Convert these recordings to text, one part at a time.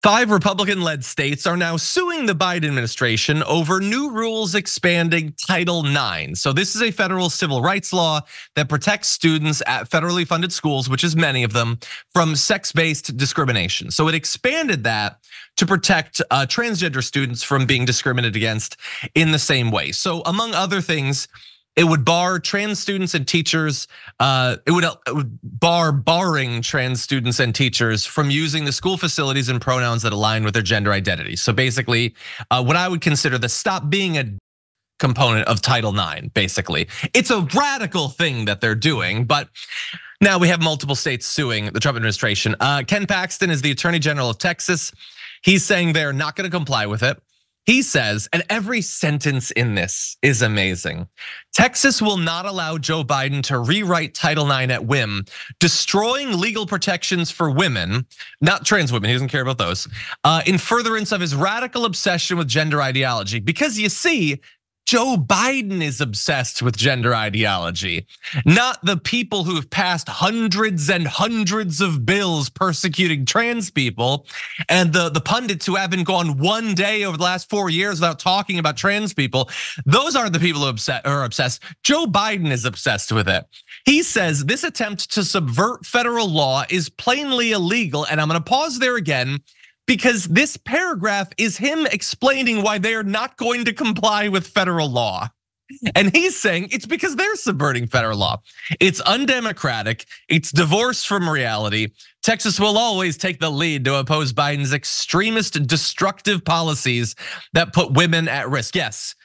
5 Republican-led states are now suing the Biden administration over new rules expanding Title IX. So this is a federal civil rights law that protects students at federally funded schools, which is many of them, from sex-based discrimination. So it expanded that to protect transgender students from being discriminated against in the same way. So among other things, it would bar trans students and teachers. It would barring trans students and teachers from using the school facilities and pronouns that align with their gender identity. So basically, what I would consider the stop being a component of Title IX, basically. It's a radical thing that they're doing, but now we have multiple states suing the Trump administration. Ken Paxton is the Attorney General of Texas. He's saying they're not gonna comply with it. He says, and every sentence in this is amazing, Texas will not allow Joe Biden to rewrite Title IX at whim, destroying legal protections for women, not trans women, he doesn't care about those, in furtherance of his radical obsession with gender ideology. Because you see, Joe Biden is obsessed with gender ideology, not the people who have passed hundreds and hundreds of bills persecuting trans people, and the pundits who haven't gone one day over the last 4 years without talking about trans people. Those aren't the people who are obsessed. Joe Biden is obsessed with it. He says this attempt to subvert federal law is plainly illegal, and I'm gonna pause there again, because this paragraph is him explaining why they are not going to comply with federal law. And he's saying it's because they're subverting federal law. It's undemocratic, it's divorced from reality. Texas will always take the lead to oppose Biden's extremist, destructive policies that put women at risk. Yes,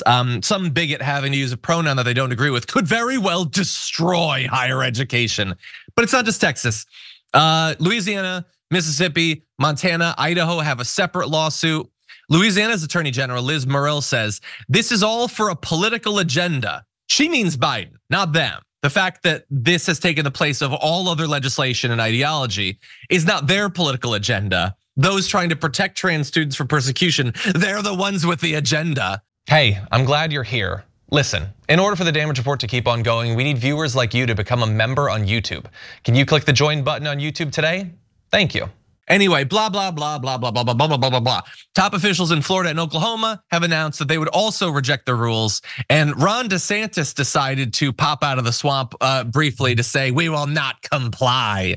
some bigot having to use a pronoun that they don't agree with could very well destroy higher education. But it's not just Texas. Louisiana, Mississippi, Montana, Idaho have a separate lawsuit. Louisiana's Attorney General Liz Murrill says this is all for a political agenda. She means Biden, not them. The fact that this has taken the place of all other legislation and ideology is not their political agenda. Those trying to protect trans students from persecution, they're the ones with the agenda. Hey, I'm glad you're here. Listen, in order for the Damage Report to keep on going, we need viewers like you to become a member on YouTube. Can you click the join button on YouTube today? Thank you. Anyway, blah, blah, blah, blah, blah, blah, blah, blah, blah, blah, blah. Top officials in Florida and Oklahoma have announced that they would also reject the rules. And Ron DeSantis decided to pop out of the swamp briefly to say, we will not comply.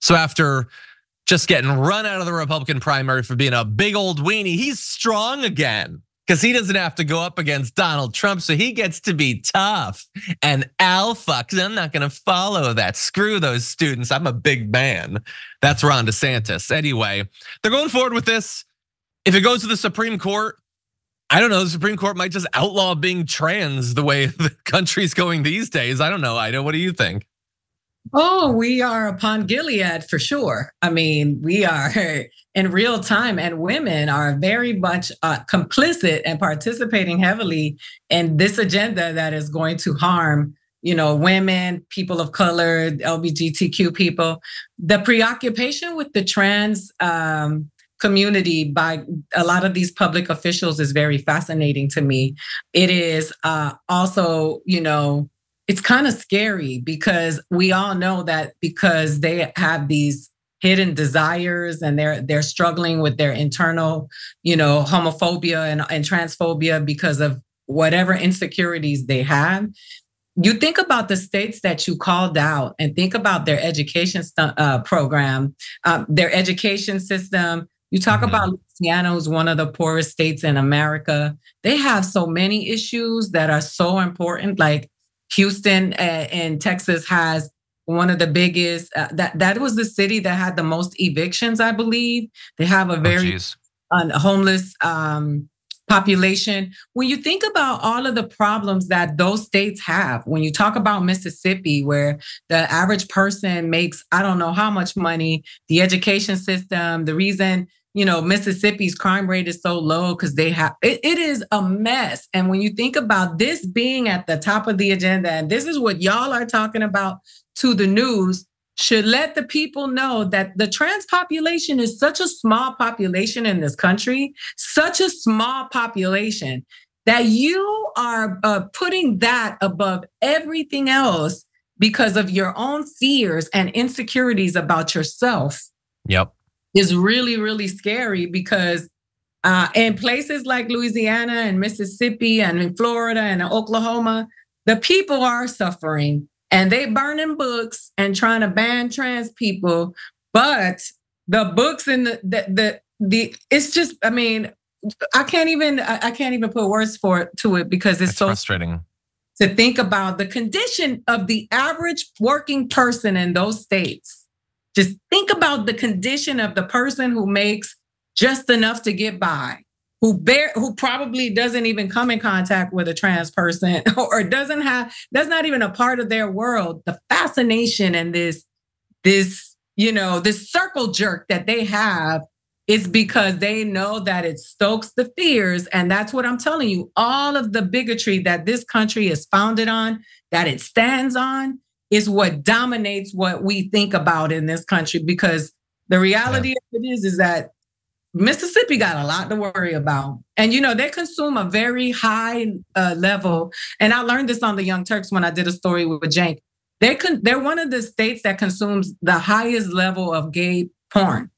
So after just getting run out of the Republican primary for being a big old weenie, he's strong again. Because he doesn't have to go up against Donald Trump, so he gets to be tough and alpha, because I'm not gonna follow that. Screw those students, I'm a big man. That's Ron DeSantis. Anyway, they're going forward with this. If it goes to the Supreme Court, I don't know, the Supreme Court might just outlaw being trans the way the country's going these days. I don't know, Ida, what do you think? Oh, we are upon Gilead for sure. I mean, we are in real time, and women are very much complicit and participating heavily in this agenda that is going to harm, women, people of color, LGBTQ people. The preoccupation with the trans community by a lot of these public officials is very fascinating to me. It is also, it's kind of scary because we all know that because they have these hidden desires and they're struggling with their internal, homophobia and transphobia because of whatever insecurities they have. You think about the states that you called out and think about their education program, their education system. You talk about Louisiana, who's one of the poorest states in America. They have so many issues that are so important, like Houston in Texas has one of the biggest, that was the city that had the most evictions, I believe. They have a very homeless population. When you think about all of the problems that those states have, when you talk about Mississippi, where the average person makes, I don't know how much money, the education system, the reason Mississippi's crime rate is so low because they have, it is a mess. And when you think about this being at the top of the agenda, and this is what y'all are talking about to the news, should let the people know that the trans population is such a small population in this country, such a small population that you are putting that above everything else because of your own fears and insecurities about yourself. Yep. is really, really scary because in places like Louisiana and Mississippi and in Florida and Oklahoma, the people are suffering and they burning books and trying to ban trans people. But the books and the it's just, I mean, I can't even put words to it because it's so frustrating to think about the condition of the average working person in those states. Just think about the condition of the person who makes just enough to get by, who probably doesn't even come in contact with a trans person or that's not even a part of their world. The fascination and this circle jerk that they have is because they know that it stokes the fears. And that's what I'm telling you. All of the bigotry that this country is founded on, that it stands on, is what dominates what we think about in this country. Because the reality of it is that Mississippi got a lot to worry about. And, they consume a very high level. And I learned this on the Young Turks when I did a story with Jank. They're one of the states that consumes the highest level of gay porn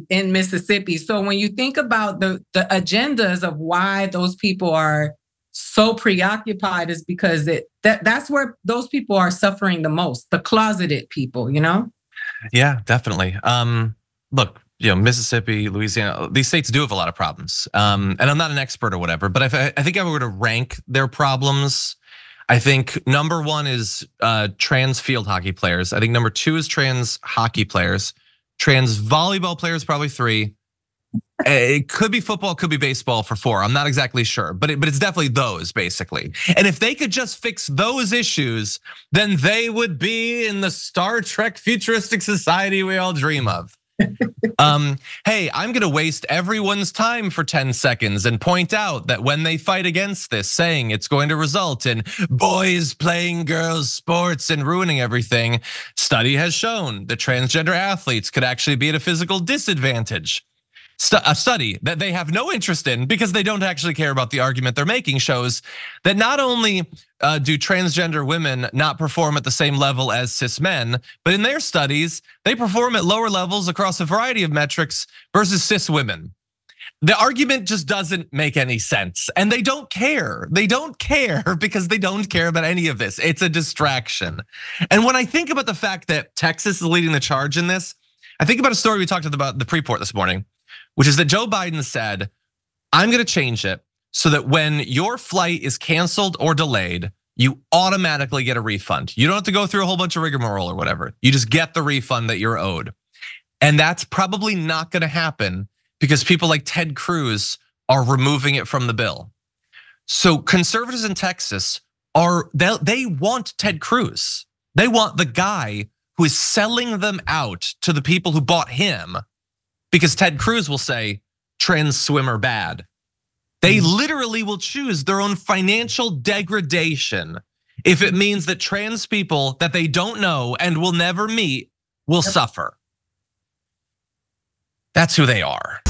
in Mississippi. So when you think about the agendas of why those people are so preoccupied is because that's where those people are suffering the most, the closeted people, Yeah, definitely. Look, Mississippi, Louisiana, these states do have a lot of problems. And I'm not an expert or whatever, but I think if I were to rank their problems, I think number one is trans field hockey players. I think number two is trans hockey players. Trans volleyball players, probably three. It could be football, could be baseball for four. I'm not exactly sure, but it's definitely those basically. And if they could just fix those issues, then they would be in the Star Trek futuristic society we all dream of. Hey, I'm gonna waste everyone's time for 10 seconds and point out that when they fight against this, saying it's going to result in boys playing girls' sports and ruining everything, study has shown that transgender athletes could actually be at a physical disadvantage. A study that they have no interest in because they don't actually care about the argument they're making shows that not only do transgender women not perform at the same level as cis men, but in their studies, they perform at lower levels across a variety of metrics versus cis women. The argument just doesn't make any sense, and they don't care. They don't care because they don't care about any of this. It's a distraction. And when I think about the fact that Texas is leading the charge in this, I think about a story we talked about the pre-port this morning, which is that Joe Biden said, I'm gonna change it so that when your flight is canceled or delayed, you automatically get a refund. You don't have to go through a whole bunch of rigmarole or whatever. You just get the refund that you're owed. And that's probably not gonna happen because people like Ted Cruz are removing it from the bill. So conservatives in Texas they want Ted Cruz. They want the guy who is selling them out to the people who bought him. Because Ted Cruz will say, trans swimmer bad. They literally will choose their own financial degradation if it means that trans people that they don't know and will never meet will suffer. That's who they are.